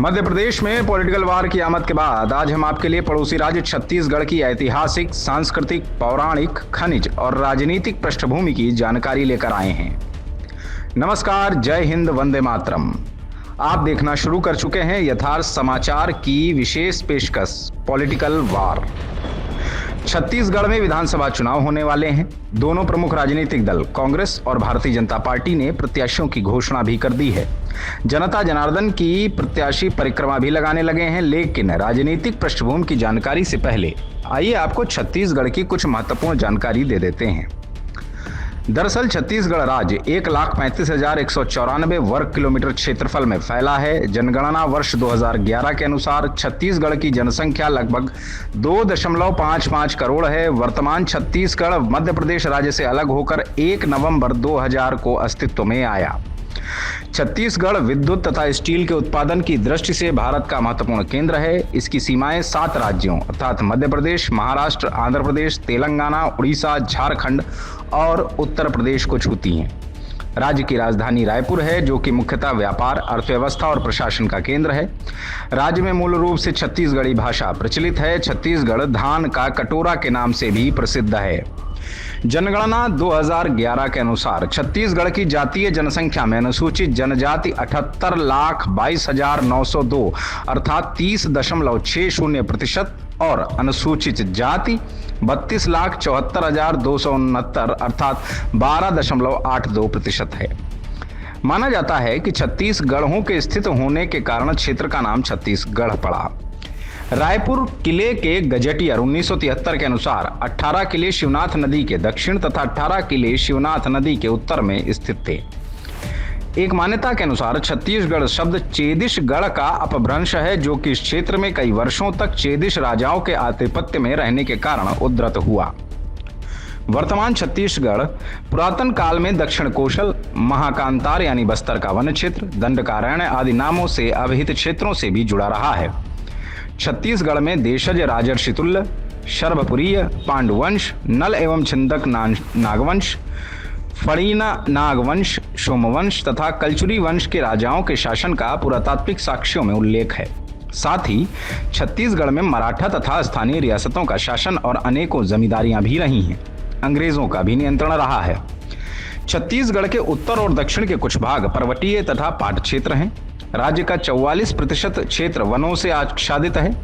मध्य प्रदेश में पॉलिटिकल वार की आमद के बाद आज हम आपके लिए पड़ोसी राज्य छत्तीसगढ़ की ऐतिहासिक, सांस्कृतिक, पौराणिक, खनिज और राजनीतिक पृष्ठभूमि की जानकारी लेकर आए हैं। नमस्कार, जय हिंद, वंदे मातरम। आप देखना शुरू कर चुके हैं यथार्थ समाचार की विशेष पेशकश पॉलिटिकल वार। छत्तीसगढ़ में विधानसभा चुनाव होने वाले हैं। दोनों प्रमुख राजनीतिक दल कांग्रेस और भारतीय जनता पार्टी ने प्रत्याशियों की घोषणा भी कर दी है। जनता जनार्दन की प्रत्याशी परिक्रमा भी लगाने लगे हैं। लेकिन राजनीतिक पृष्ठभूमि की जानकारी से पहले आइए आपको छत्तीसगढ़ की कुछ महत्वपूर्ण जानकारी दे देते हैं। दरअसल छत्तीसगढ़ राज्य 1,35,194 वर्ग किलोमीटर क्षेत्रफल में फैला है। जनगणना वर्ष 2011 के अनुसार छत्तीसगढ़ की जनसंख्या लगभग 2.55 करोड़ है। वर्तमान छत्तीसगढ़ मध्य प्रदेश राज्य से अलग होकर 1 नवंबर 2000 को अस्तित्व में आया। छत्तीसगढ़ विद्युत तथा स्टील के उत्पादन की दृष्टि से भारत का महत्वपूर्ण केंद्र है। इसकी सीमाएं 7 राज्यों अर्थात मध्य प्रदेश, महाराष्ट्र, आंध्र प्रदेश, तेलंगाना, उड़ीसा, झारखंड और उत्तर प्रदेश को छूती हैं। राज्य की राजधानी रायपुर है, जो कि मुख्यतः व्यापार, अर्थव्यवस्था और प्रशासन का केंद्र है। राज्य में मूल रूप से छत्तीसगढ़ी भाषा प्रचलित है। छत्तीसगढ़ धान का कटोरा के नाम से भी प्रसिद्ध है। जनगणना 2011 के अनुसार छत्तीसगढ़ की जातीय जनसंख्या में अनुसूचित जनजाति 78,22,902 अर्थात 30.60% और अनुसूचित जाति 32,74,269 अर्थात 12.82% है। माना जाता है कि छत्तीसगढ़ों के स्थित होने के कारण क्षेत्र का नाम छत्तीसगढ़ पड़ा। रायपुर किले के गजेटियर 1973 के अनुसार 18 किले शिवनाथ नदी के दक्षिण तथा 18 किले शिवनाथ नदी के उत्तर में स्थित थे। एक मान्यता के अनुसार छत्तीसगढ़ शब्द चेदिशगढ़ का अपभ्रंश है, जो कि इस क्षेत्र में कई वर्षों तक चेदिश राजाओं के आधिपत्य में रहने के कारण उद्धृत हुआ। वर्तमान छत्तीसगढ़ पुरातन काल में दक्षिण कोशल, महाकांतार यानी बस्तर का वन क्षेत्र, दंडकारण्य आदि नामों से अभिहित क्षेत्रों से भी जुड़ा रहा है। छत्तीसगढ़ में देशज राजर्षितुल्य, शर्भपुरीय, पांडुवंश, नल एवं छिंदक नागवंश, फड़ीना नागवंश, सोमवंश तथा कलचुरी वंश के राजाओं के शासन का पुरातात्विक साक्ष्यों में उल्लेख है। साथ ही छत्तीसगढ़ में मराठा तथा स्थानीय रियासतों का शासन और अनेकों जमींदारियां भी रही हैं। अंग्रेजों का भी नियंत्रण रहा है। छत्तीसगढ़ के उत्तर और दक्षिण के कुछ भाग पर्वतीय तथा पाट क्षेत्र हैं। राज्य का 44% क्षेत्र वनों से आच्छादित है।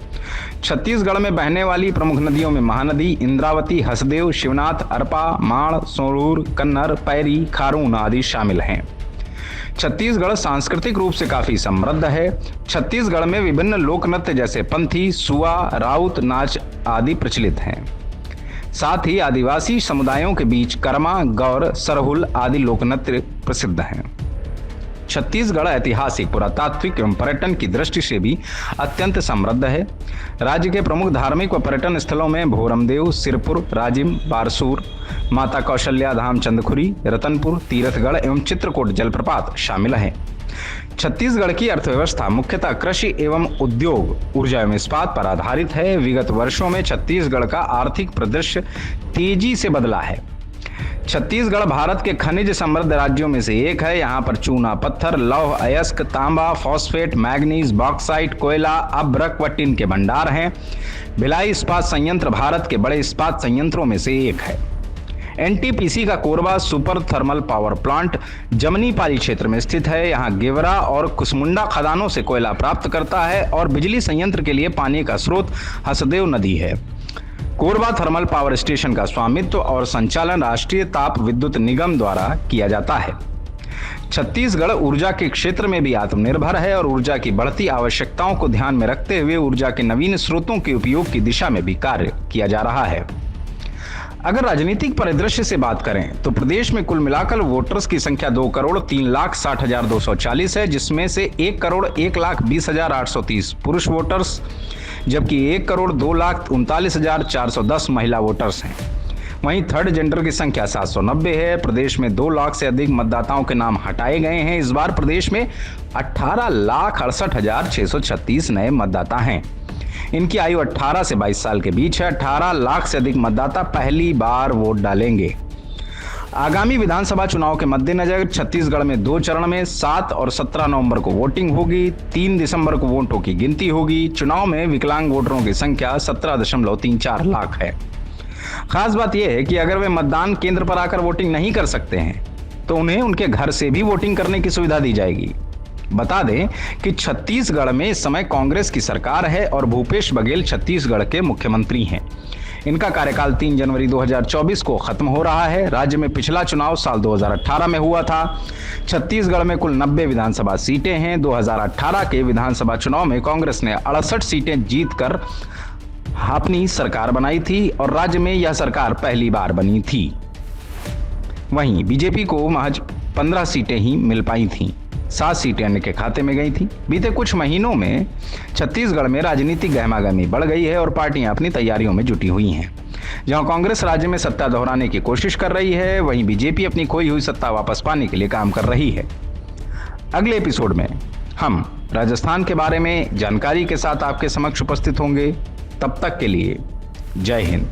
छत्तीसगढ़ में बहने वाली प्रमुख नदियों में महानदी, इंद्रावती, हसदेव, शिवनाथ, अरपा, माण, सोरूर, कन्नर, पैरी, खारून आदि शामिल हैं। छत्तीसगढ़ सांस्कृतिक रूप से काफी समृद्ध है। छत्तीसगढ़ में विभिन्न लोक नृत्य जैसे पंथी, सुआ, राउत नाच आदि प्रचलित हैं। साथ ही आदिवासी समुदायों के बीच कर्मा, गौर, सरहुल आदि लोक नृत्य प्रसिद्ध हैं। छत्तीसगढ़ ऐतिहासिक, पुरातात्विक एवं पर्यटन की दृष्टि से भी अत्यंत समृद्ध है। राज्य के प्रमुख धार्मिक व पर्यटन स्थलों में भोरमदेव, सिरपुर, राजिम, बारसूर, माता कौशल्या धाम चंदखुरी, रतनपुर, तीरथगढ़ एवं चित्रकूट जलप्रपात शामिल हैं। छत्तीसगढ़ की अर्थव्यवस्था मुख्यतः कृषि एवं उद्योग, ऊर्जा एवं इस्पात पर आधारित है। विगत वर्षों में छत्तीसगढ़ का आर्थिक परिदृश्य तेजी से बदला है। छत्तीसगढ़ भारत के खनिज समृद्ध राज्यों में से एक है। यहाँ पर चूना पत्थर, लौह अयस्क, तांबा, फॉस्फेट, मैग्नीज, बॉक्साइट, कोयला, अभ्रक व टिन के भंडार हैं। भिलाई इस्पात संयंत्र भारत के बड़े इस्पात संयंत्रों में से एक है। एनटीपीसी का Korba super thermal power plant Jamnipali क्षेत्र में स्थित है। यहाँ गेवरा और कुसमुंडा खदानों से कोयला प्राप्त करता है और बिजली संयंत्र के लिए पानी का स्रोत हसदेव नदी है। कोरबा थर्मल पावर स्टेशन का स्वामित्व और संचालन राष्ट्रीय ताप विद्युत निगम द्वारा किया जाता है। छत्तीसगढ़ ऊर्जा के क्षेत्र में भी आत्मनिर्भर है और ऊर्जा की बढ़ती आवश्यकताओं को ध्यान में रखते हुए ऊर्जा के नवीन स्रोतों के उपयोग की दिशा में भी कार्य किया जा रहा है। अगर राजनीतिक परिदृश्य से बात करें तो प्रदेश में कुल मिलाकर वोटर्स की संख्या 2,03,60,240 है, जिसमें से 1,01,20,830 पुरुष वोटर्स जबकि 1,02,39,410 महिला वोटर्स हैं। वहीं थर्ड जेंडर की संख्या 790 है। प्रदेश में 2 लाख से अधिक मतदाताओं के नाम हटाए गए हैं। इस बार प्रदेश में 18,68,636 नए मतदाता हैं। इनकी आयु 18 से 22 साल के बीच है। 18 लाख से अधिक मतदाता पहली बार वोट डालेंगे। आगामी विधानसभा चुनाव के मद्देनजर छत्तीसगढ़ में 2 चरण में 7 और 17 नवंबर को वोटिंग होगी। 3 दिसंबर को वोटों की गिनती होगी। चुनाव में विकलांग वोटरों की संख्या 17.34 लाख है। खास बात यह है कि अगर वे मतदान केंद्र पर आकर वोटिंग नहीं कर सकते हैं तो उन्हें उनके घर से भी वोटिंग करने की सुविधा दी जाएगी। बता दें कि छत्तीसगढ़ में इस समय कांग्रेस की सरकार है और भूपेश बघेल छत्तीसगढ़ के मुख्यमंत्री हैं। इनका कार्यकाल 3 जनवरी 2024 को खत्म हो रहा है। राज्य में पिछला चुनाव साल 2018 में हुआ था। छत्तीसगढ़ में कुल 90 विधानसभा सीटें हैं। 2018 के विधानसभा चुनाव में कांग्रेस ने 68 सीटें जीतकर अपनी सरकार बनाई थी और राज्य में यह सरकार पहली बार बनी थी। वहीं बीजेपी को महज 15 सीटें ही मिल पाई थीं। 7 सीटें अन्य के खाते में गई थी। बीते कुछ महीनों में छत्तीसगढ़ में राजनीतिक गहमागहमी बढ़ गई है और पार्टियां अपनी तैयारियों में जुटी हुई हैं। जहां कांग्रेस राज्य में सत्ता दोहराने की कोशिश कर रही है, वहीं बीजेपी अपनी खोई हुई सत्ता वापस पाने के लिए काम कर रही है। अगले एपिसोड में हम राजस्थान के बारे में जानकारी के साथ आपके समक्ष उपस्थित होंगे। तब तक के लिए जय हिंद।